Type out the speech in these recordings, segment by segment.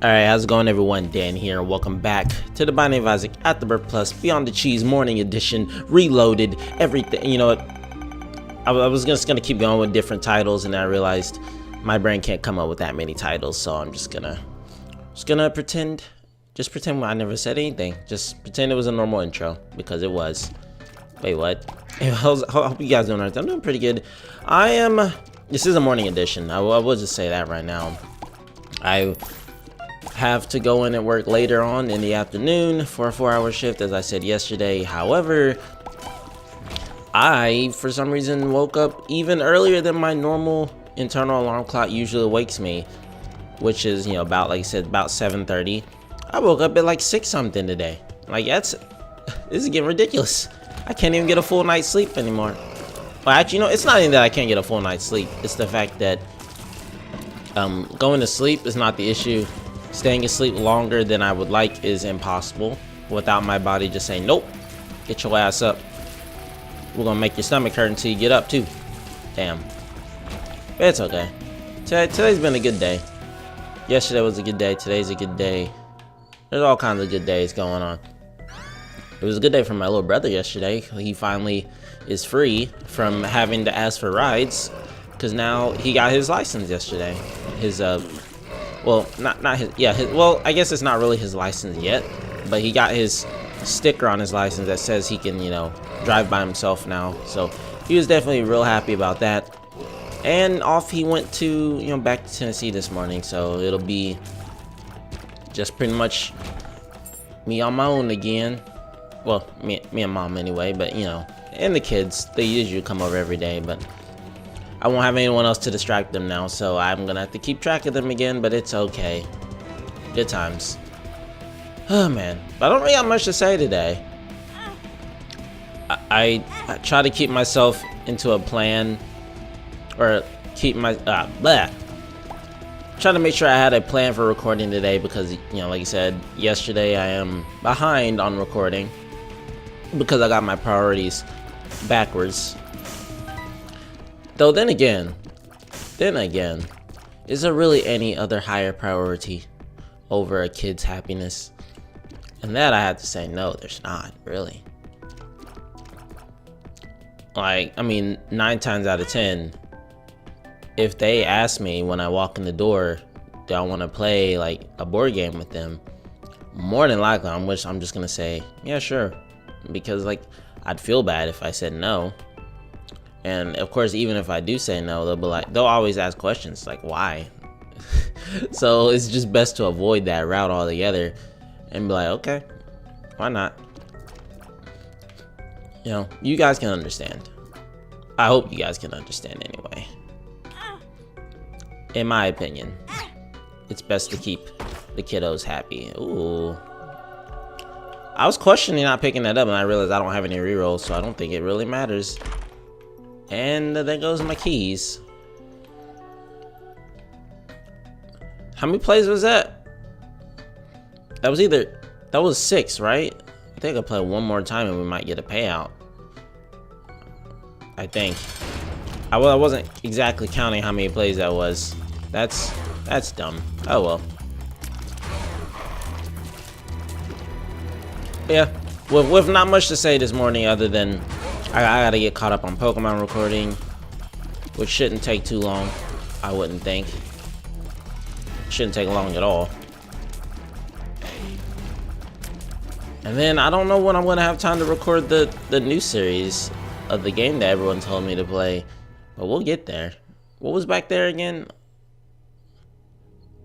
Alright, how's it going everyone? Dan here, and welcome back to the Binding of Isaac Afterbirth Plus Beyond the Cheese Morning Edition, reloaded, everything. You know what, I was just gonna keep going with different titles, and then I realized my brain can't come up with that many titles, so I'm just gonna pretend I never said anything. Just pretend it was a normal intro, because it was. Wait, what? I hope you guys doing alright. I'm doing pretty good. This is a morning edition. I will just say that right now. I have to go in and work later on in the afternoon for a 4-hour shift, as I said yesterday. However, I for some reason woke up even earlier than my normal internal alarm clock usually wakes me, which is, you know, about, like I said, about 7:30. I woke up at like 6 something today. Like, this is getting ridiculous. I can't even get a full night's sleep anymore. Well, actually, you know, it's not even that I can't get a full night's sleep. It's the fact that going to sleep is not the issue. Staying asleep longer than I would like is impossible without my body just saying, nope, get your ass up. We're gonna make your stomach hurt until you get up too. Damn. But it's okay. Today's been a good day. Yesterday was a good day. Today's a good day. There's all kinds of good days going on. It was a good day for my little brother yesterday. He finally is free from having to ask for rides, because now he got his license yesterday. His well, not his, yeah, well, I guess it's not really his license yet, but he got his sticker on his license that says he can, you know, drive by himself now. So he was definitely real happy about that. And off he went to, you know, back to Tennessee this morning. So it'll be just pretty much me on my own again. Well, me and mom anyway, but you know, and the kids, they usually come over every day, but I won't have anyone else to distract them now, so I'm gonna have to keep track of them again, but it's okay. Good times. Oh man, but I don't really have much to say today. I try to keep myself into a plan, or keep my try to make sure I had a plan for recording today, because, you know, like I said yesterday, I am behind on recording because I got my priorities backwards. Though then again, is there really any other higher priority over a kid's happiness? And that I have to say, no, there's not, really. Like, I mean, 9 times out of 10, if they ask me when I walk in the door, do I want to play like a board game with them, more than likely I'm just gonna say, yeah, sure, because like I'd feel bad if I said no. And of course, even if I do say no, they'll always ask questions like, why? So it's just best to avoid that route altogether and be like, okay, why not? You know, you guys can understand. I hope you guys can understand anyway. In my opinion, it's best to keep the kiddos happy. Ooh. I was questioning not picking that up, and I realized I don't have any rerolls, so I don't think it really matters. And there goes my keys. How many plays was that? That was 6, right? I think I'll play one more time and we might get a payout. I think. I wasn't exactly counting how many plays that was. That's dumb. Oh well. Yeah, with not much to say this morning other than I gotta get caught up on Pokemon recording, which shouldn't take too long, I wouldn't think. Shouldn't take long at all. And then I don't know when I'm gonna have time to record the new series of the game that everyone told me to play, but we'll get there. What was back there again?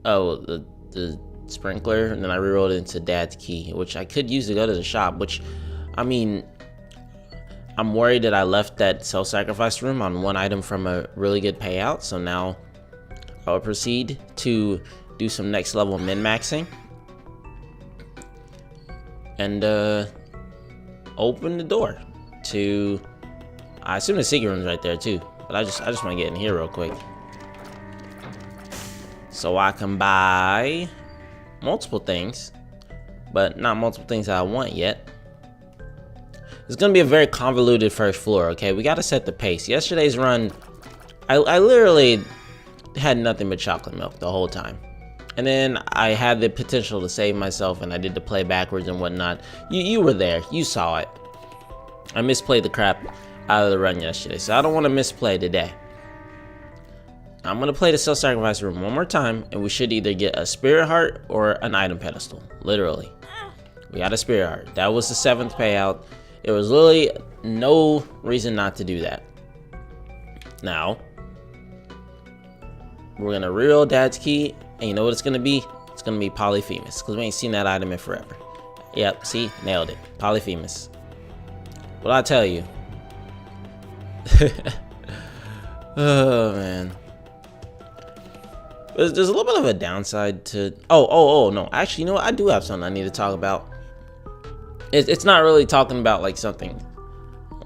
Oh, the sprinkler, and then I rerolled it into Dad's key, which I could use to go to the shop, which, I mean, I'm worried that I left that self-sacrifice room on one item from a really good payout, so now I will proceed to do some next level min-maxing and open the door to, I assume the secret room's right there too, but I just want to get in here real quick so I can buy multiple things, but not multiple things that I want yet. It's gonna be a very convoluted first floor, okay? We gotta set the pace. Yesterday's run, I literally had nothing but chocolate milk the whole time. And then I had the potential to save myself, and I did the play backwards and whatnot. You were there. You saw it. I misplayed the crap out of the run yesterday, so I don't want to misplay today. I'm going to play the self-sacrifice room one more time, and we should either get a spirit heart or an item pedestal. Literally. We got a spirit heart. That was the 7th payout. There was literally no reason not to do that. Now, we're going to reroll Dad's Key, and you know what it's going to be? It's going to be Polyphemus, because we ain't seen that item in forever. Yep, see? Nailed it. Polyphemus. What I tell you? Oh, man. There's a little bit of a downside to... Oh, no. Actually, you know what? I do have something I need to talk about. It's not really talking about, like, something,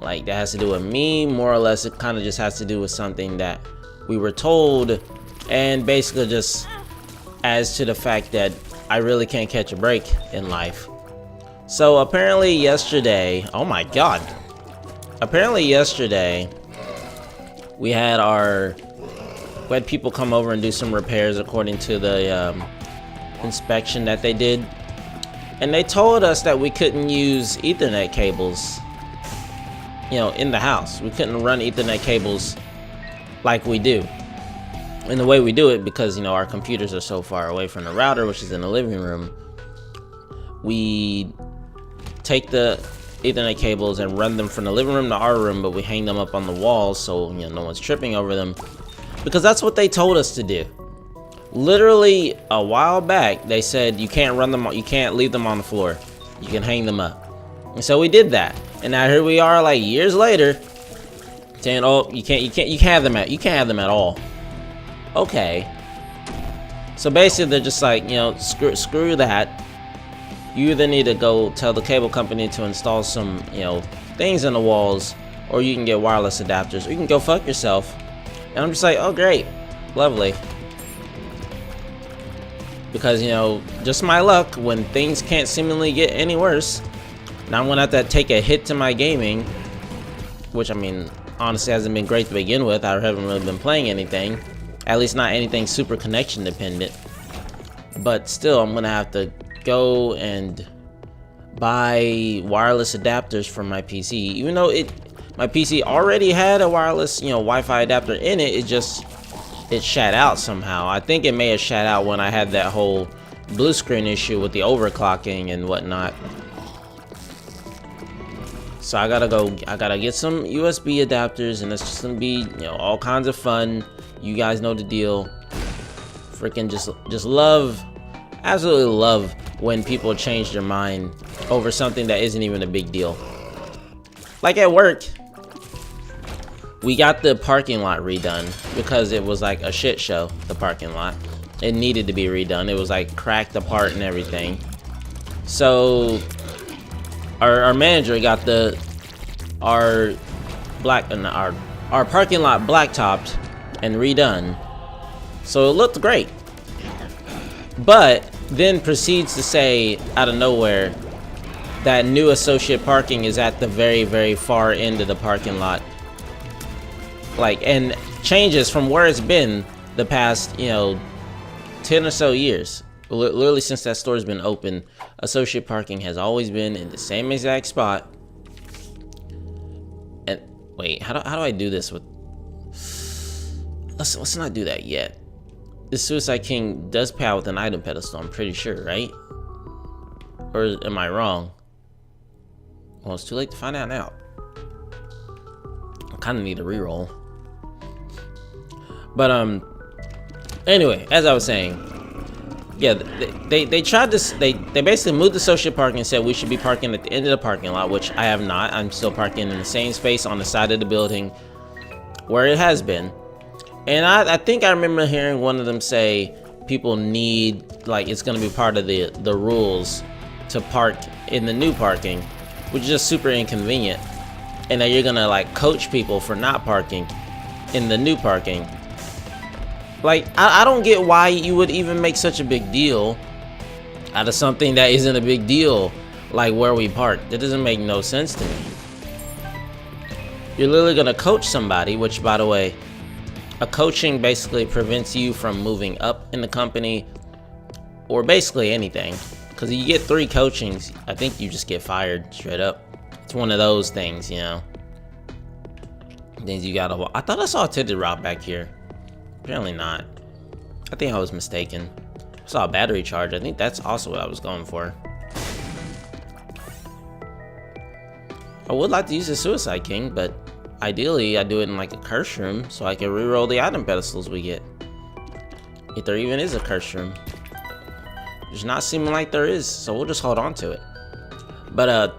like, that has to do with me. More or less, it kind of just has to do with something that we were told. And basically just as to the fact that I really can't catch a break in life. So, apparently yesterday... Oh, my God. Apparently yesterday, we had people come over and do some repairs according to the inspection that they did. And they told us that we couldn't use Ethernet cables, in the house. We couldn't run Ethernet cables like we do. And the way we do it, because, our computers are so far away from the router, which is in the living room, we take the Ethernet cables and run them from the living room to our room, but we hang them up on the walls so, no one's tripping over them. Because that's what they told us to do. Literally a while back, they said you can't run them, you can't leave them on the floor. You can hang them up. And so we did that. And now here we are, like years later, saying, "Oh, you can't have them at all." Okay. So basically, they're just like, screw that. You either need to go tell the cable company to install some, things in the walls, or you can get wireless adapters, or you can go fuck yourself. And I'm just like, oh great, lovely. Because, just my luck, when things can't seemingly get any worse, now I'm gonna have to take a hit to my gaming, which, I mean, honestly hasn't been great to begin with. I haven't really been playing anything, at least not anything super connection dependent. But still, I'm gonna have to go and buy wireless adapters for my PC, even though my PC already had a wireless, Wi-Fi adapter in it. It shat out somehow. I think it may have shat out when I had that whole blue screen issue with the overclocking and whatnot. So I gotta get some USB adapters, and it's just gonna be, all kinds of fun. You guys know the deal. Freaking just love, absolutely love when people change their mind over something that isn't even a big deal. Like at work, we got the parking lot redone because it was like a shit show, the parking lot. It needed to be redone. It was like cracked apart and everything. So our manager got our parking lot blacktopped and redone. So it looked great. But then proceeds to say out of nowhere that new associate parking is at the very, very far end of the parking lot. And changes from where it's been the past, 10 or so years. Literally since that store's been open, associate parking has always been in the same exact spot. And wait, how do I do this with... Let's not do that yet. The Suicide King does pay out with an item pedestal, I'm pretty sure, right? Or am I wrong? Well, it's too late to find out now. I kind of need a reroll. But anyway, as I was saying, yeah, they tried this. They basically moved the associate parking and said we should be parking at the end of the parking lot, which I have not. I'm still parking in the same space on the side of the building where it has been. And I think I remember hearing one of them say people need, it's gonna be part of the rules to park in the new parking, which is just super inconvenient. And that you're gonna coach people for not parking in the new parking. I don't get why you would even make such a big deal out of something that isn't a big deal, like where we park. That doesn't make no sense to me. You're literally gonna coach somebody, which, by the way, a coaching basically prevents you from moving up in the company or basically anything. Because you get 3 coachings, I think you just get fired straight up. It's one of those things, you know. Things you gotta. I thought I saw a tinted rock back here. Apparently not. I think I was mistaken. I saw a battery charge. I think that's also what I was going for. I would like to use the Suicide King, but ideally I do it in like a curse room so I can reroll the item pedestals we get. If there even is a curse room. It's not seeming like there is, so we'll just hold on to it. But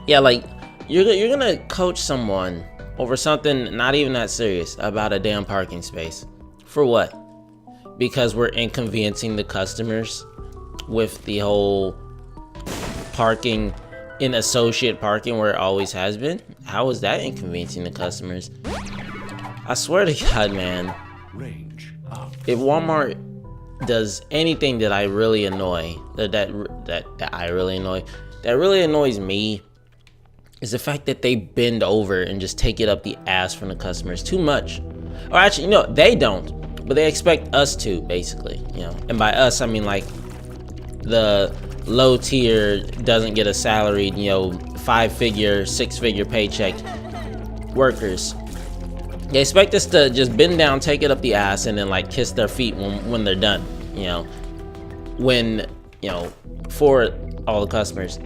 yeah, like you're gonna coach someone over something not even that serious about a damn parking space. For what? Because we're inconveniencing the customers with the whole parking in associate parking where it always has been? How is that inconveniencing the customers? I swear to God, man. If Walmart does anything that I really annoy, that really annoys me, is the fact that they bend over and just take it up the ass from the customers too much. Or actually, you know, they don't, but they expect us to, basically, you know. And by us, I mean like the low tier doesn't get a salaried, you know, 5-figure, 6-figure paycheck workers. They expect us to just bend down, take it up the ass, and then like kiss their feet when they're done, you know. When, you know, for all the customers.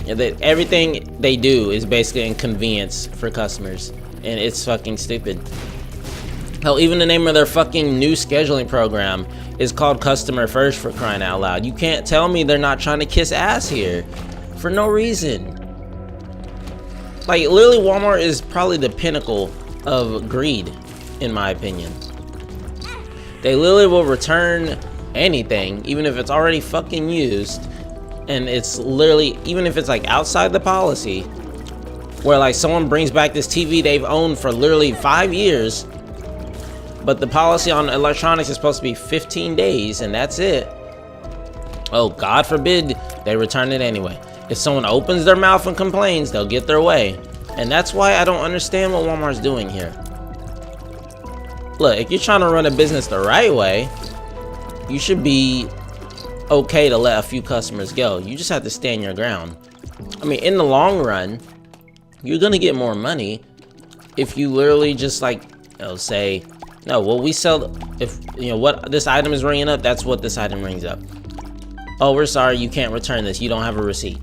You know, everything they do is basically inconvenience for customers, and it's fucking stupid. Hell, even the name of their fucking new scheduling program is called Customer First, for crying out loud. You can't tell me they're not trying to kiss ass here for no reason. Like, literally, Walmart is probably the pinnacle of greed, in my opinion. They literally will return anything, even if it's already fucking used, and it's literally, even if it's like outside the policy, where like someone brings back this TV they've owned for literally 5 years, but the policy on electronics is supposed to be 15 days, and that's it. Oh, God forbid they return it anyway. If someone opens their mouth and complains, they'll get their way. And that's why I don't understand what Walmart's doing here. Look, if you're trying to run a business the right way, you should be okay to let a few customers go. You just have to stand your ground. I mean, in the long run, you're gonna get more money if you literally just like, you know, say, no, what we sell, if you know what this item is ringing up, that's what this item rings up. Oh, we're sorry, you can't return this, you don't have a receipt.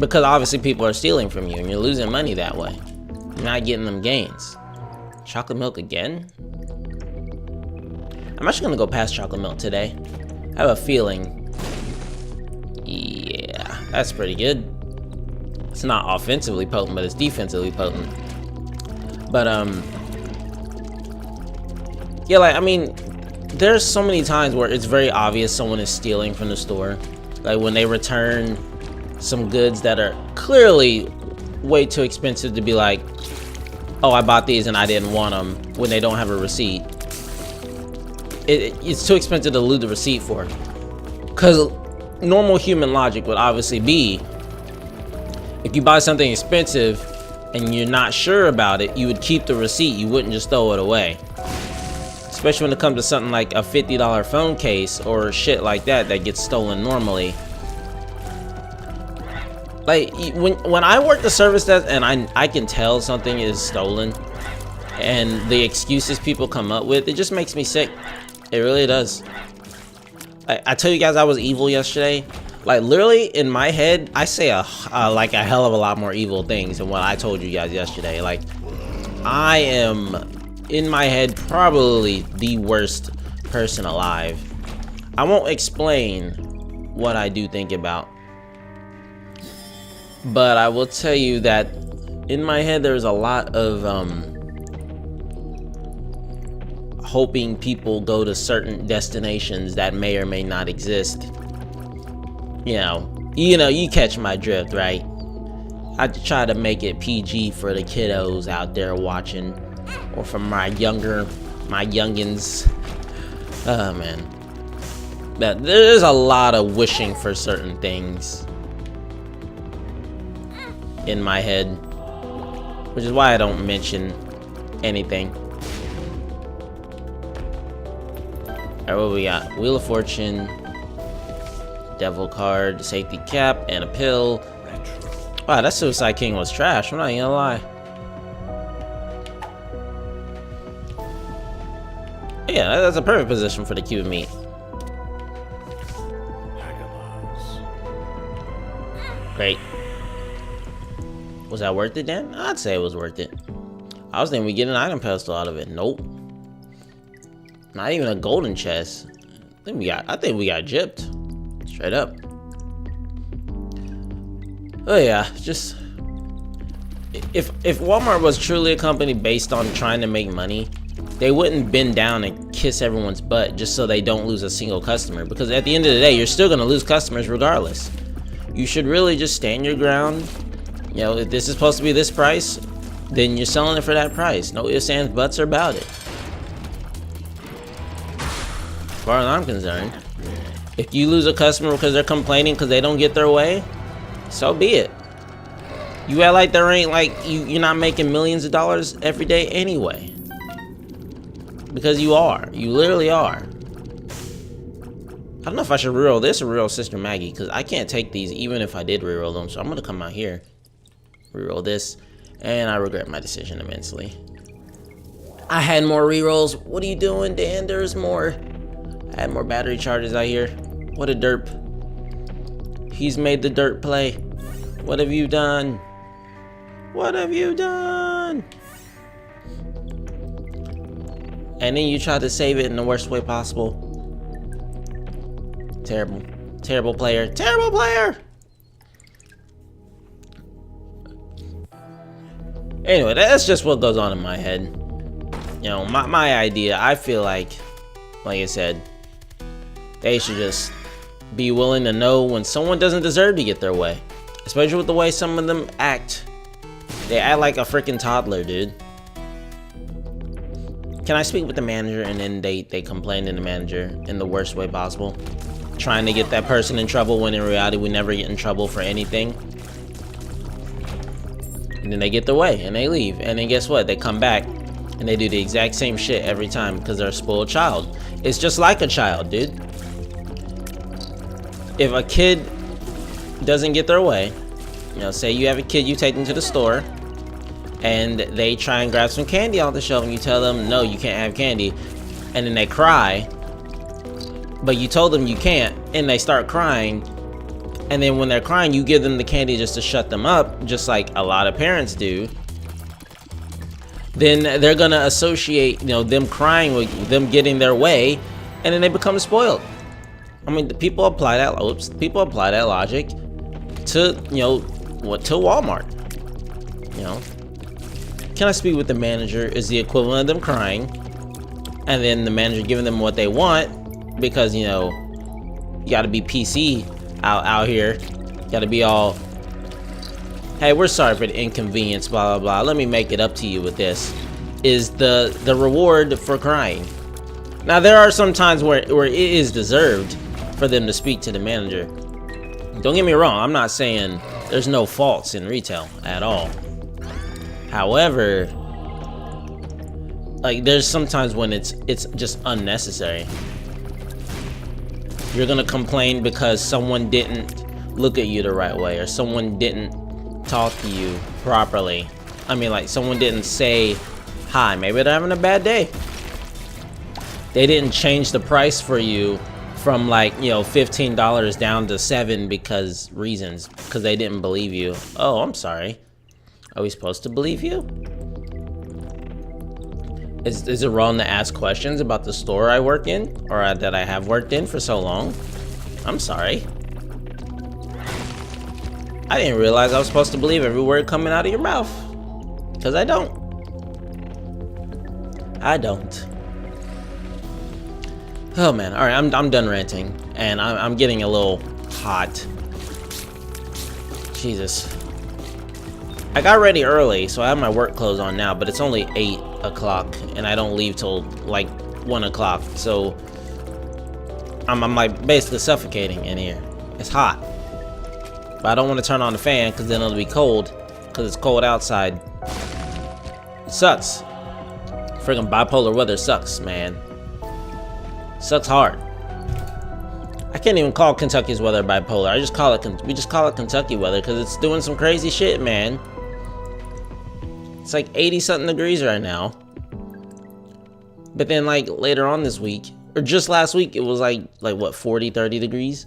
Because obviously people are stealing from you and you're losing money that way. You're not getting them gains. Chocolate milk again? I'm actually gonna go past chocolate milk today. I have a feeling, yeah, that's pretty good. It's not offensively potent, but it's defensively potent. But yeah, like, I mean, there's so many times where it's very obvious someone is stealing from the store. Like when they return some goods that are clearly way too expensive to be like, oh, I bought these and I didn't want them, when they don't have a receipt. It's too expensive to lose the receipt for. Because normal human logic would obviously be, if you buy something expensive and you're not sure about it, you would keep the receipt. You wouldn't just throw it away. Especially when it comes to something like a $50 phone case or shit like that that gets stolen normally. Like, when I work the service desk and I can tell something is stolen, and the excuses people come up with, it just makes me sick. It really does. I tell you guys, I was evil yesterday. Like, literally in my head, I say like a hell of a lot more evil things than what I told you guys yesterday. Like, I am in my head probably the worst person alive. I won't explain what I do think about, but I will tell you that in my head there's a lot of hoping people go to certain destinations that may or may not exist. You know, you catch my drift, right? I try to make it PG for the kiddos out there watching, or for my youngins. Oh man, but there's a lot of wishing for certain things in my head, which is why I don't mention anything. Alright, what we got? Wheel of Fortune, Devil card, safety cap, and a pill. Wow, that Suicide King was trash, I'm not even gonna lie. Yeah, that's a perfect position for the cube of meat. Great. Was that worth it, Dan? I'd say it was worth it. I was thinking we get an item pedestal out of it. Nope. Not even a golden chest. I think we got gypped. Straight up. Oh yeah, just if Walmart was truly a company based on trying to make money, they wouldn't bend down and kiss everyone's butt just so they don't lose a single customer. Because at the end of the day, you're still gonna lose customers regardless. You should really just stand your ground. You know, if this is supposed to be this price, then you're selling it for that price. No ifs, ands, buts about it. As far as I'm concerned, if you lose a customer because they're complaining because they don't get their way, so be it. You act like there ain't like you're not making millions of dollars every day anyway. Because you are. You literally are. I don't know if I should reroll this or reroll Sister Maggie, because I can't take these even if I did reroll them. So I'm gonna come out here, reroll this, and I regret my decision immensely. I had more rerolls. What are you doing, Dan? There's more. I had more battery charges out here. What a derp. He's made the dirt play. What have you done? What have you done? And then you tried to save it in the worst way possible. Terrible. Terrible player. Terrible player! Anyway, that's just what goes on in my head. You know, my idea, I feel like I said, they should just be willing to know when someone doesn't deserve to get their way. Especially with the way some of them act. They act like a freaking toddler, dude. Can I speak with the manager? And then they complain to the manager in the worst way possible. Trying to get that person in trouble when in reality we never get in trouble for anything. And then they get their way and they leave. And then guess what? They come back and they do the exact same shit every time because they're a spoiled child. It's just like a child, dude. If a kid doesn't get their way, you know, say you have a kid, you take them to the store and they try and grab some candy off the shelf and you tell them, no, you can't have candy. And then they cry, but you told them you can't, and they start crying. And then when they're crying, you give them the candy just to shut them up, just like a lot of parents do. Then they're gonna associate, you know, them crying with them getting their way, and then they become spoiled. I mean, people apply that logic to, you know, to Walmart. You know, can I speak with the manager is the equivalent of them crying, and then the manager giving them what they want because, you know, you got to be PC out here. Got to be all, hey, we're sorry for the inconvenience, blah blah blah. Let me make it up to you with this. Is the reward for crying? Now there are some times where it is deserved for them to speak to the manager. Don't get me wrong, I'm not saying there's no faults in retail at all. However, like there's sometimes when it's just unnecessary. You're gonna complain because someone didn't look at you the right way, or someone didn't talk to you properly. I mean, like someone didn't say hi. Maybe they're having a bad day. They didn't change the price for you from, like, you know, $15 down to $7 because they didn't believe you. Oh, I'm sorry. Are we supposed to believe you? Is it wrong to ask questions about the store I work in, or that I have worked in for so long? I'm sorry. I didn't realize I was supposed to believe every word coming out of your mouth. Because I don't. I don't. Oh man, alright, I'm done ranting. And I'm getting a little hot. Jesus. I got ready early, so I have my work clothes on now, but it's only 8 o'clock, and I don't leave till like 1 o'clock, so I'm like basically suffocating in here. It's hot. But I don't want to turn on the fan, because then it'll be cold, because it's cold outside. It sucks. Friggin' bipolar weather sucks, man. Sucks hard. I can't even call Kentucky's weather bipolar. We just call it Kentucky weather because it's doing some crazy shit, man. It's like 80 something degrees right now. But then like later on this week, or just last week, it was like what, 40, 30 degrees?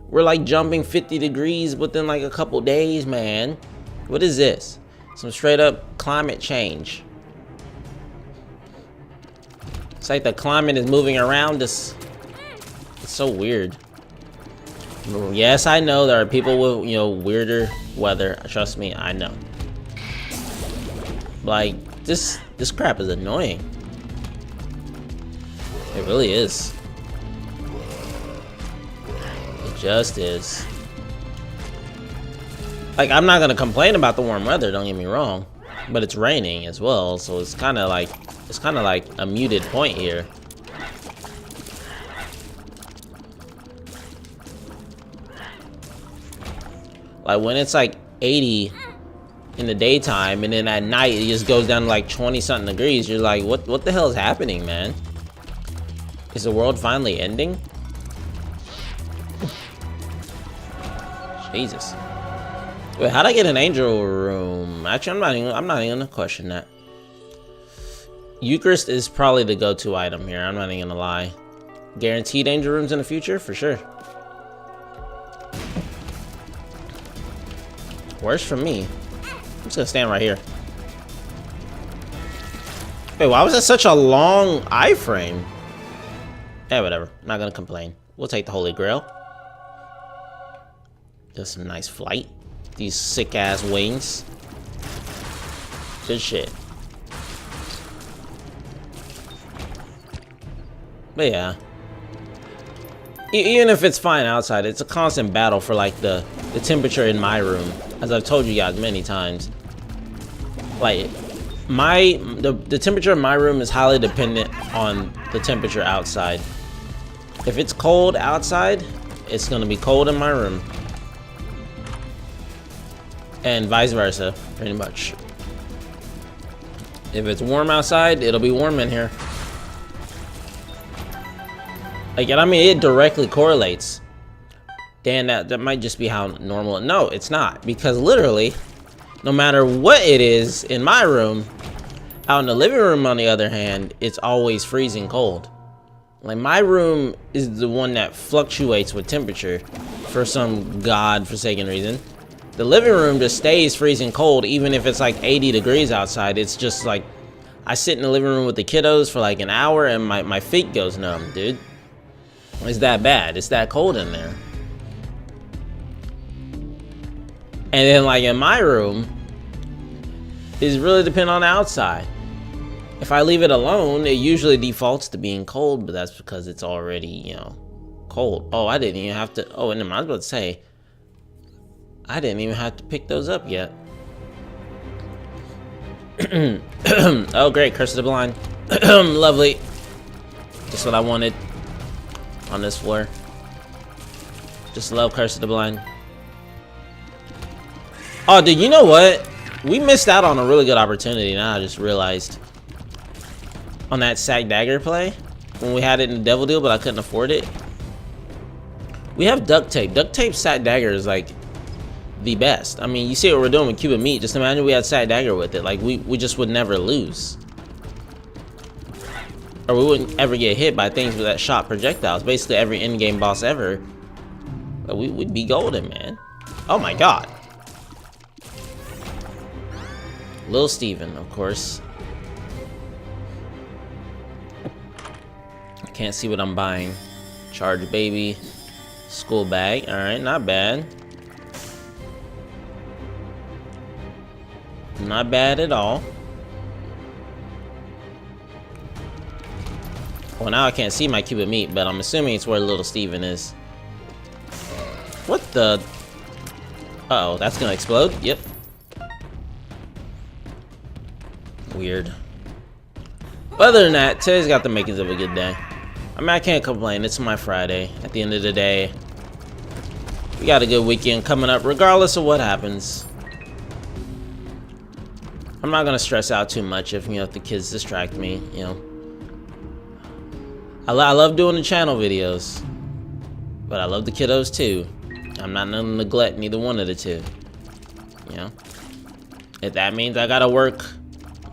We're like jumping 50 degrees within like a couple days, man. What is this? Some straight up climate change. It's like the climate is moving around us. It's so weird. Yes, I know there are people with, you know, weirder weather. Trust me, I know. Like, this crap is annoying. It really is. It just is. Like, I'm not gonna complain about the warm weather, don't get me wrong. But it's raining as well, so it's kinda like a muted point here. Like when it's like 80 in the daytime and then at night it just goes down to like 20 something degrees, you're like, what the hell is happening, man? Is the world finally ending? Jesus. Wait, how'd I get an angel room? Actually, I'm not even gonna question that. Eucharist is probably the go-to item here. I'm not even gonna lie. Guaranteed angel rooms in the future, for sure. Works for me. I'm just gonna stand right here. Wait, why was that such a long iframe? Yeah, whatever. I'm not gonna complain. We'll take the Holy Grail. Just some nice flight. These sick-ass wings. Good shit. But yeah. Even if it's fine outside, it's a constant battle for like the temperature in my room. As I've told you guys many times. Like, the temperature in my room is highly dependent on the temperature outside. If it's cold outside, it's gonna be cold in my room. And vice versa, pretty much. If it's warm outside, it'll be warm in here. Like, I mean, it directly correlates. Dan, that might just be how normal. No, it's not. Because literally, no matter what it is in my room, out in the living room, on the other hand, it's always freezing cold. Like, my room is the one that fluctuates with temperature for some godforsaken reason. The living room just stays freezing cold, even if it's like 80 degrees outside. It's just like, I sit in the living room with the kiddos for like an hour and my feet goes numb, dude. It's that bad. It's that cold in there. And then like in my room, it's really dependent on the outside. If I leave it alone, it usually defaults to being cold, but that's because it's already, you know, cold. Oh, I didn't even have to, oh, and I was about to say, I didn't even have to pick those up yet. Oh, great, Curse of the Blind. Lovely. Just what I wanted on this floor. Just love Curse of the Blind. Oh, dude, you know what? We missed out on a really good opportunity. Now I just realized. On that Sack Dagger play. When we had it in the Devil Deal, but I couldn't afford it. We have duct tape. Duct tape Sack Dagger is like the best. I mean, you see what we're doing with Cuban Meat. Just imagine we had Sack Dagger with it. Like, we just would never lose. Or we wouldn't ever get hit by things that shot projectiles. Basically, every in-game boss ever. But we'd be golden, man. Oh my god. Lil Steven, of course. Can't see what I'm buying. Charge Baby. School bag. Alright, not bad. Not bad at all. Well, now I can't see my Cuban Meat, but I'm assuming it's where Little Steven is. What the? Uh-oh, that's gonna explode? Yep. Weird. Other than that, today's got the makings of a good day. I mean, I can't complain. It's my Friday. At the end of the day, we got a good weekend coming up, regardless of what happens. I'm not gonna stress out too much if, you know, if the kids distract me, you know. I love doing the channel videos, but I love the kiddos too. I'm not gonna neglect neither one of the two. You know, if that means I gotta work,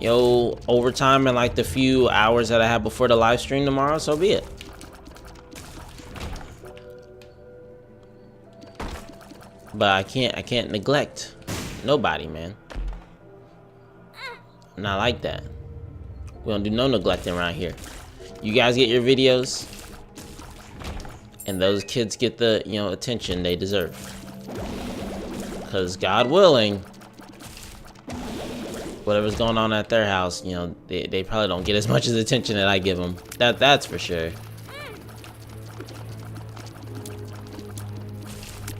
overtime in like the few hours that I have before the live stream tomorrow, so be it. But I can't neglect nobody, man. I'm not like that. We don't do no neglecting around here. You guys get your videos, and those kids get the attention they deserve. Cause God willing, whatever's going on at their house, they probably don't get as much as attention that I give them. That's for sure.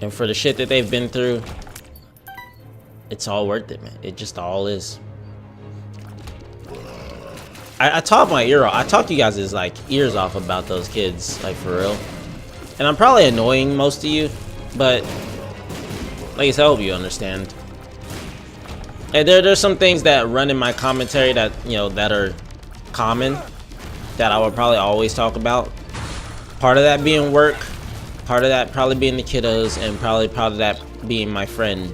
And for the shit that they've been through, it's all worth it, man. It just all is. I talked my ear off. I talked to you guys' like ears off about those kids, like for real. And I'm probably annoying most of you, but like I said, I hope you understand. And there's some things that run in my commentary that that are common, that I would probably always talk about. Part of that being work, part of that probably being the kiddos, and probably part of that being my friend,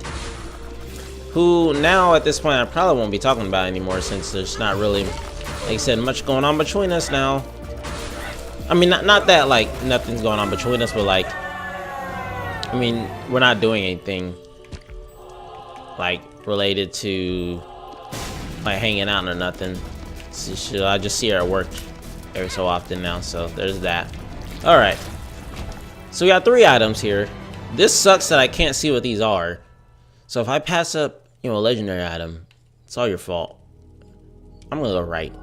who now at this point I probably won't be talking about anymore, since there's not really, like I said, much going on between us now. I mean, not that like nothing's going on between us, but like, I mean, we're not doing anything like related to like hanging out or nothing. So I just see her at work every so often now, so there's that. All right, so we got 3 items here. This sucks that I can't see what these are. So if I pass up, a legendary item, it's all your fault. I'm gonna go right.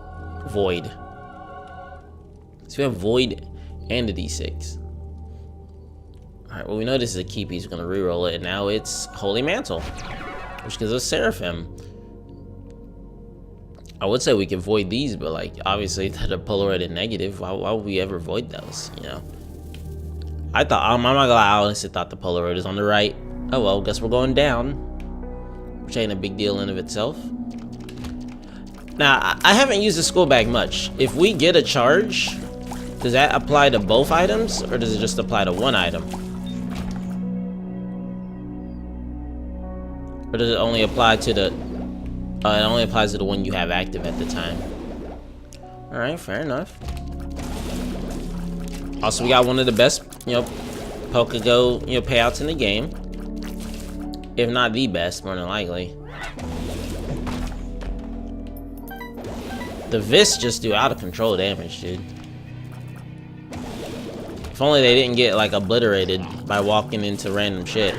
Void. So we have Void and a D6. Alright, well, we know this is a key piece. We're gonna reroll it, and now it's Holy Mantle, which gives us Seraphim. I would say we can void these, but like, obviously they're Polaroid and negative. Why would we ever void those, I thought, I'm not gonna lie, I honestly thought the Polaroid is on the right. Oh well, guess we're going down, which ain't a big deal in of itself. Now, I haven't used the school bag much. If we get a charge, does that apply to both items, or does it just apply to one item? Or does it only apply to the... it only applies to the one you have active at the time. Alright, fair enough. Also, we got one of the best, Pokégo, payouts in the game. If not the best, more than likely. The Vis just do out of control damage, dude. If only they didn't get like obliterated by walking into random shit.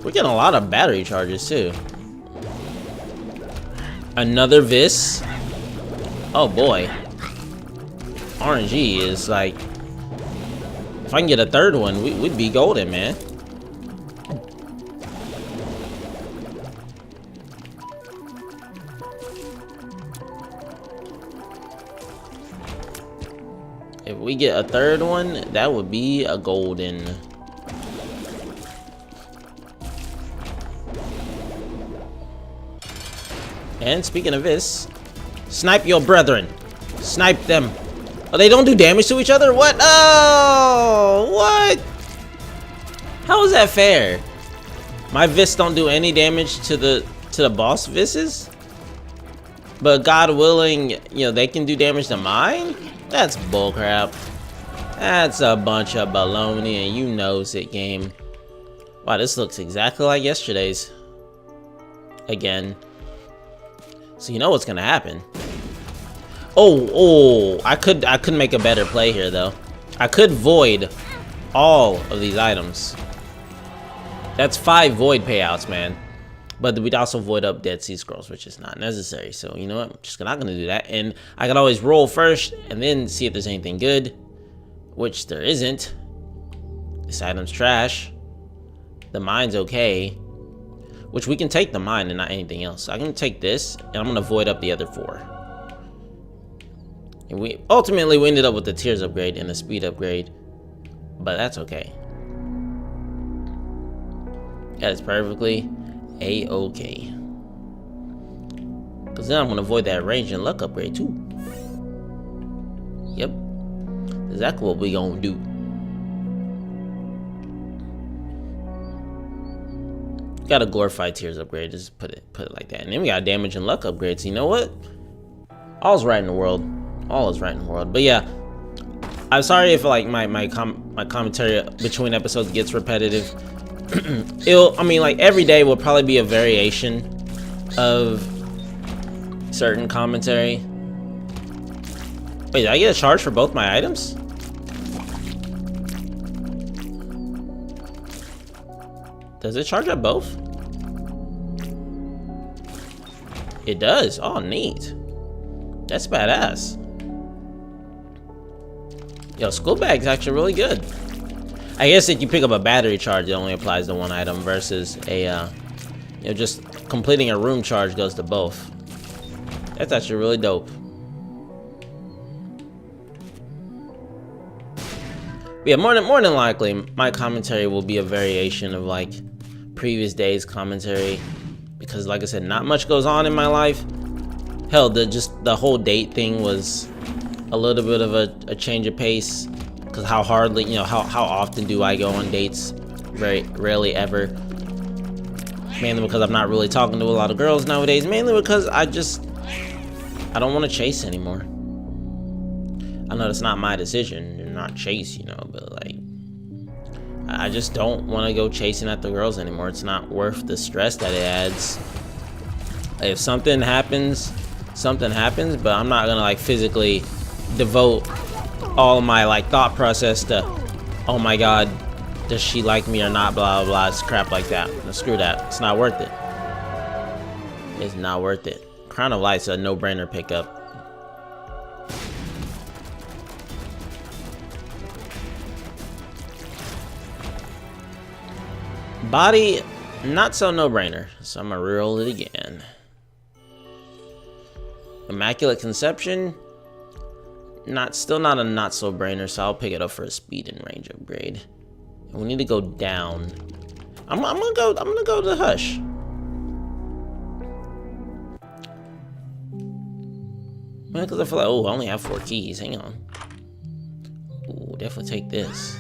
We're getting a lot of battery charges too. Another Vis. Oh boy. RNG is like, if I can get a third one, we'd be golden, man. If we get a third one, that would be a golden. And speaking of this, snipe your brethren. Snipe them. Oh, they don't do damage to each other? What? Oh, what? How is that fair? My Vis don't do any damage to the boss Vises? But God willing, they can do damage to mine? That's bullcrap. That's a bunch of baloney, and you knows it, game. Wow, this looks exactly like yesterday's. Again. So you know what's gonna happen. Oh, I could make a better play here though. I could void all of these items. That's 5 void payouts, man. But we'd also void up Dead Sea Scrolls, which is not necessary. So you know what? I'm just not gonna do that. And I can always roll first and then see if there's anything good, which there isn't. This item's trash. The mine's okay, which we can take the mine and not anything else. So I can take this and I'm gonna void up the other 4. And we ended up with the tears upgrade and the speed upgrade, but that's okay. That is perfectly a-okay. Because then I'm going to avoid that range and luck upgrade too. Yep. Exactly what we going to do. Got a glorified tears upgrade. Just put it like that. And then we got damage and luck upgrades. You know what? All's right in the world. All is right in the world. But yeah, I'm sorry if like my commentary between episodes gets repetitive. I mean, like every day will probably be a variation of certain commentary. Wait, did I get a charge for both my items? Does it charge up both? It does. Oh, neat. That's badass. Yo, school bag's actually really good. I guess if you pick up a battery charge, it only applies to one item versus a, you know, just completing a room charge goes to both. That's actually really dope. But yeah, more than likely, my commentary will be a variation of like previous days' commentary, because like I said, not much goes on in my life. Hell, the whole date thing was a little bit of a change of pace, because how hardly, you know, how often do I go on dates? Very rarely ever. Mainly because I'm not really talking to a lot of girls nowadays. Mainly because I don't want to chase anymore. I know that's not my decision to not chase, you know, but like, I just don't want to go chasing after girls anymore. It's not worth the stress that it adds. If something happens, but I'm not gonna like physically devote all of my like thought process to, oh my god, does she like me or not, blah blah blah. It's crap like that. No, screw that. It's not worth it. It's not worth it. Crown of Light's a no-brainer pickup. Body, not so no-brainer. So I'm gonna reroll it again. Immaculate Conception, still not a not so brainer, so I'll pick it up for a speed and range upgrade. And we need to go down. I'm gonna go to the Hush. Because I feel like, oh, I only have 4 keys. Hang on. Ooh, definitely take this.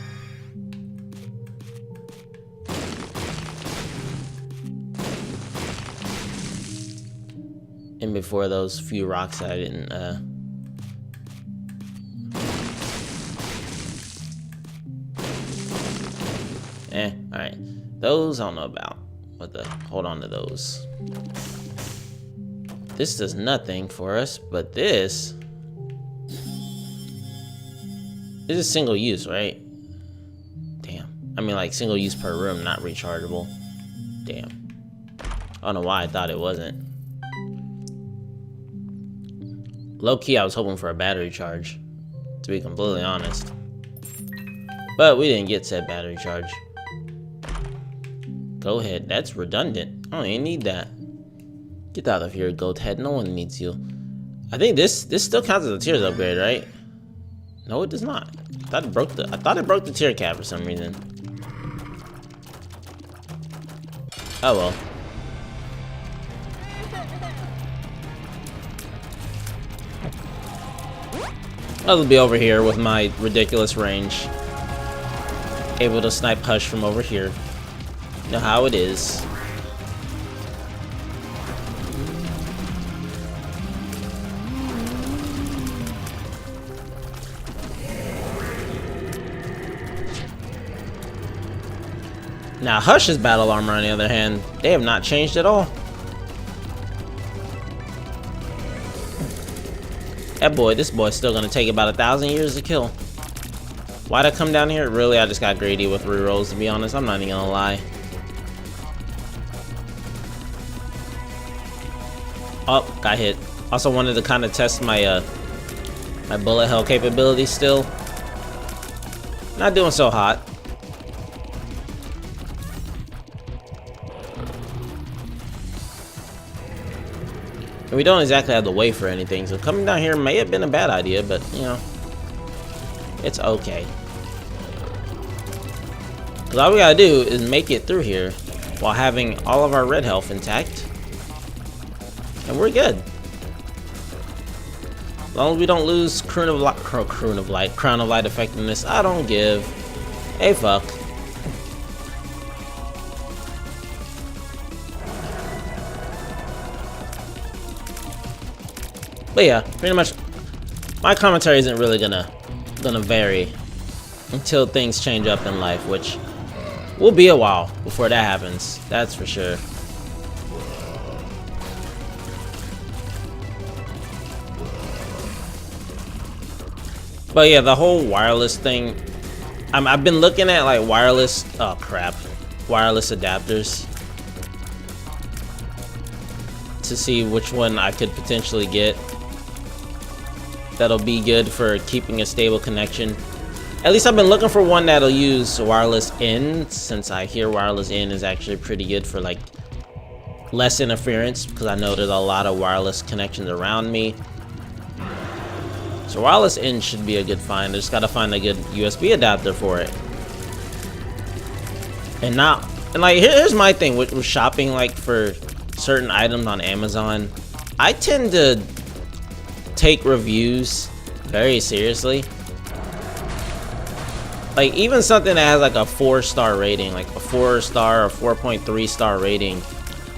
And before those few rocks I didn't alright. Those I don't know about. Hold on to those. This does nothing for us, but this is single use, right? Damn. I mean, like single use per room, not rechargeable. Damn. I don't know why I thought it wasn't. Low key, I was hoping for a battery charge, to be completely honest. But we didn't get said battery charge. Go ahead. That's redundant. I don't even need that. Get out of here, goat head. No one needs you. I think this still counts as a tears upgrade, right? No, it does not. I thought it broke the tear cap for some reason. Oh well. I'll be over here with my ridiculous range. Able to snipe Hush from over here. You know how it is. Now, Hush's battle armor, on the other hand, they have not changed at all. This boy's still gonna take about 1,000 years to kill. Why'd I come down here? Really, I just got greedy with rerolls, to be honest. I'm not even gonna lie. Oh, got hit. Also wanted to kind of test my my bullet hell capability still. Not doing so hot. And we don't exactly have to wait for anything, so coming down here may have been a bad idea, but you know, it's okay. Cause all we gotta do is make it through here while having all of our red health intact, and we're good. As long as we don't lose crown of light effectiveness, I don't give a fuck. But yeah, pretty much my commentary isn't really gonna vary until things change up in life, which will be a while before that happens. That's for sure. But yeah, the whole wireless thing, I've been looking at like wireless adapters to see which one I could potentially get that'll be good for keeping a stable connection. At least I've been looking for one that'll use wireless in, since I hear wireless in is actually pretty good for like less interference, because I know there's a lot of wireless connections around me. So wireless in should be a good find. I just gotta find a good USB adapter for it. And like here's my thing with shopping, like for certain items on Amazon. I tend to take reviews very seriously. Like even something that has like a 4-star rating, like a 4-star or 4.3 star rating,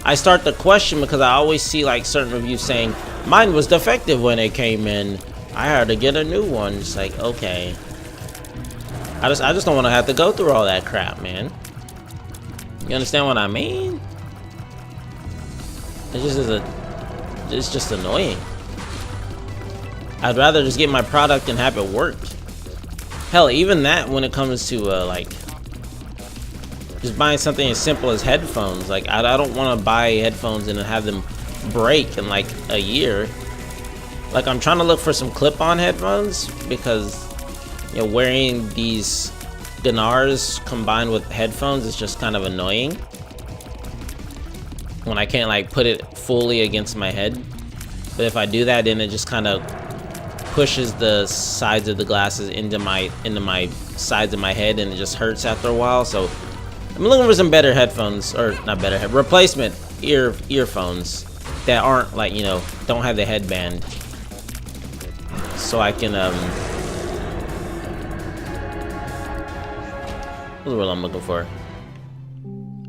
I start to question, because I always see like certain reviews saying mine was defective when it came in, I had to get a new one. It's like, okay, I just don't want to have to go through all that crap, man. You understand what I mean? It's just annoying. I'd rather just get my product and have it work. Hell, even that when it comes to like just buying something as simple as headphones. Like I don't want to buy headphones and have them break in like a year. Like I'm trying to look for some clip-on headphones, because you know, wearing these dinars combined with headphones is just kind of annoying when I can't like put it fully against my head. But if I do that, then it just kind of pushes the sides of the glasses into my sides of my head, and it just hurts after a while. So I'm looking for some better headphones, or not better, replacement earphones that aren't like, you know, don't have the headband, so I can what's the word I'm looking for?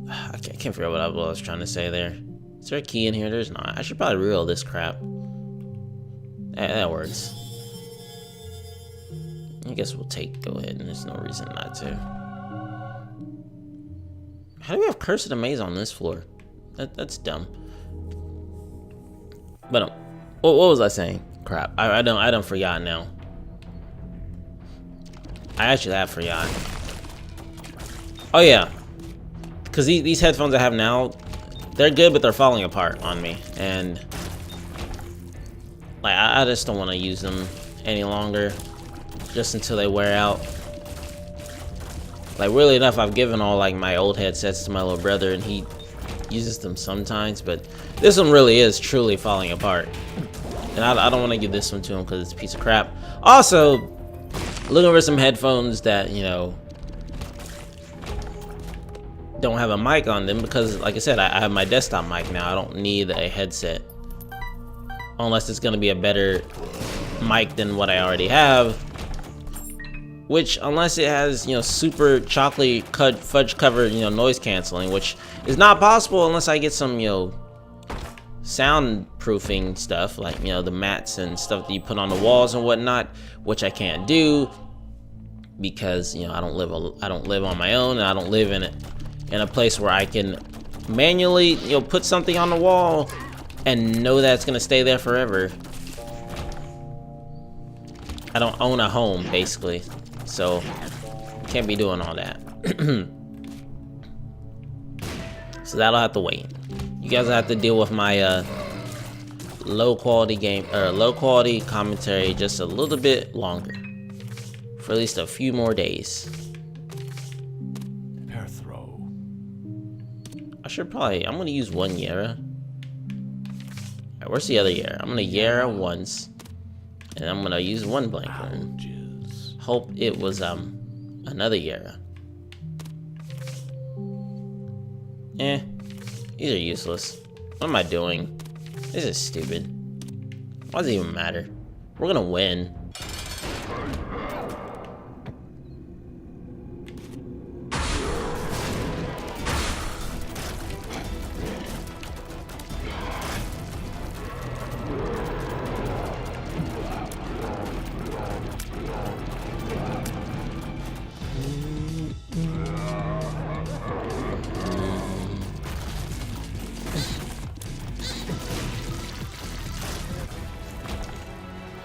I can't figure out what I was trying to say there. Is there a key in here? There's not. I should probably reel this crap. That works. I guess we'll go ahead, and there's no reason not to. How do we have Cursed Maze on this floor? That's dumb. But what was I saying? Crap, I don't forgot now. I actually have forgot. Oh yeah, because these headphones I have now, they're good, but they're falling apart on me, and like I just don't want to use them any longer, just until they wear out. Like really enough, I've given all like my old headsets to my little brother, and he uses them sometimes, but this one really is truly falling apart, and I don't want to give this one to him because it's a piece of crap. Also, looking for some headphones that, you know, don't have a mic on them, because like I said, I have my desktop mic now. I don't need a headset unless it's going to be a better mic than what I already have, which unless it has, you know, super chocolate fudge covered, you know, noise canceling, which is not possible unless I get some, you know, soundproofing stuff, like, you know, the mats and stuff that you put on the walls and whatnot, which I can't do because, you know, I don't live on my own, and I don't live in a place where I can manually, you know, put something on the wall and know that it's gonna stay there forever. I don't own a home, basically, so can't be doing all that. So that'll have to wait. You guys will have to deal with my low quality commentary just a little bit longer, for at least a few more days. I'm gonna use one Yara. Alright, where's the other Yara? I'm gonna Yara once, and I'm gonna use one blank rune. Hope it was another Yara. These are useless. What am I doing? This is stupid. Why does it even matter? We're gonna win.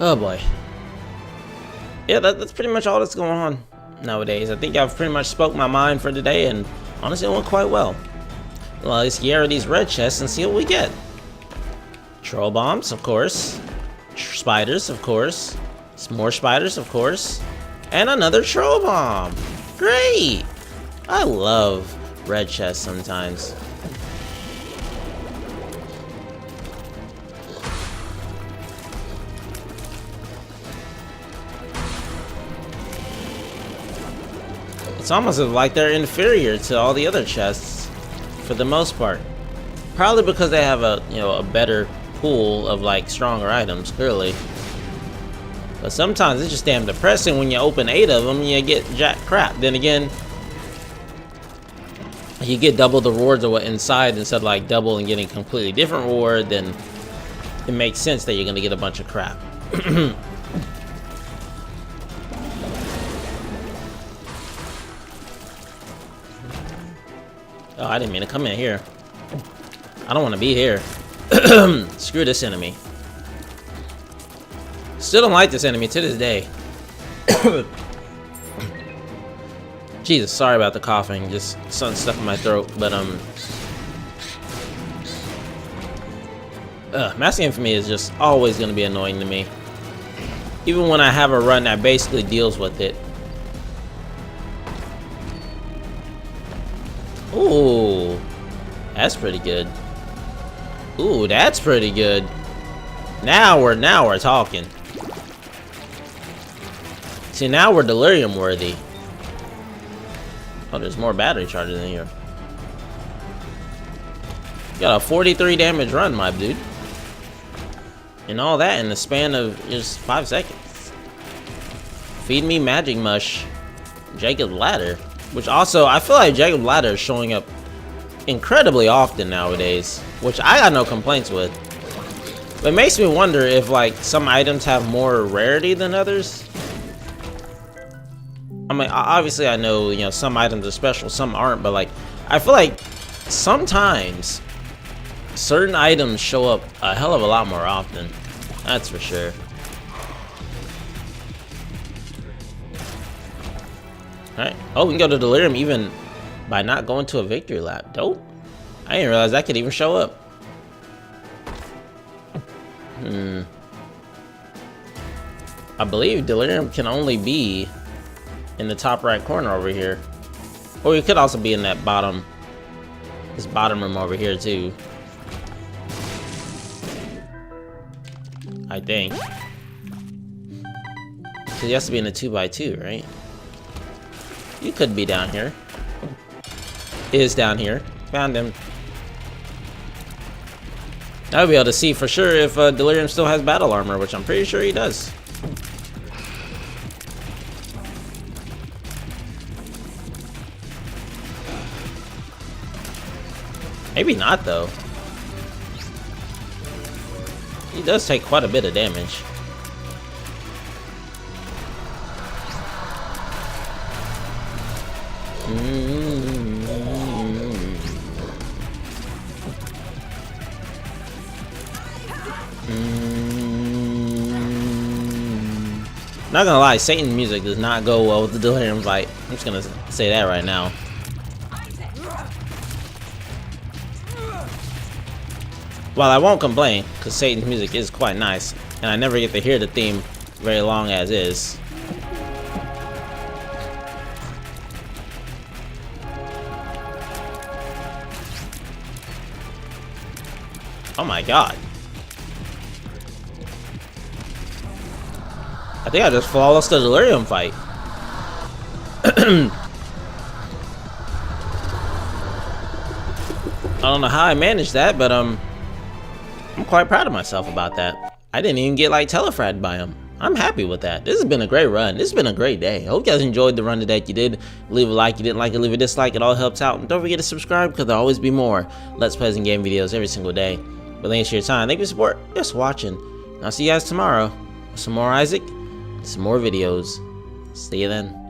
Oh boy. Yeah, that's pretty much all that's going on nowadays. I think I've pretty much spoke my mind for today, and honestly, it went quite well. Well, let's gear these red chests and see what we get. Troll bombs, of course. Spiders, of course. Some more spiders, of course. And another troll bomb. Great! I love red chests sometimes. It's almost like they're inferior to all the other chests, for the most part. Probably because they have a better pool of like stronger items, clearly. But sometimes it's just damn depressing when you open 8 of them and you get jack crap. Then again, you get double the rewards of what inside instead of like double and getting completely different reward. Then it makes sense that you're gonna get a bunch of crap. Oh, I didn't mean to come in here. I don't want to be here. Screw this enemy. Still don't like this enemy to this day. Jesus, sorry about the coughing. Just something stuck in my throat. But Mass Infamy is just always going to be annoying to me. Even when I have a run that basically deals with it. Ooh, that's pretty good. Ooh, that's pretty good. Now we're talking. See, now we're delirium worthy. Oh, there's more battery charges in here. Got a 43 damage run, my dude. And all that in the span of just 5 seconds. Feed me magic mush. Jacob's Ladder. Which also, I feel like Jacob's Ladder is showing up incredibly often nowadays, which I got no complaints with. But it makes me wonder if like some items have more rarity than others. I mean, obviously I know, some items are special, some aren't, but like, I feel like sometimes certain items show up a hell of a lot more often. That's for sure. Alright. Oh, we can go to Delirium even by not going to a victory lap. Dope. I didn't realize that could even show up. I believe Delirium can only be in the top right corner over here. Or it could also be in that bottom, this bottom room over here too. I think. Because he has to be in a 2x2, right? You could be down here. Is down here. Found him. I'll be able to see for sure if Delirium still has battle armor, which I'm pretty sure he does. Maybe not, though. He does take quite a bit of damage. Not gonna lie, Satan's music does not go well with the Delirium fight. I'm just gonna say that right now. While I won't complain, because Satan's music is quite nice, and I never get to hear the theme very long as is. Oh my god. I think I just flawless the Delirium fight. I don't know how I managed that, but I'm quite proud of myself about that. I didn't even get like telefragged by him. I'm happy with that. This has been a great run. This has been a great day. I hope you guys enjoyed the run today. If you did, leave a like. You didn't like it, leave a dislike. It all helps out. And don't forget to subscribe, because there'll always be more Let's Plays and game videos every single day. But thanks for your time. Thank you for your support. Just watching. I'll see you guys tomorrow with some more Isaac, some more videos. See you then.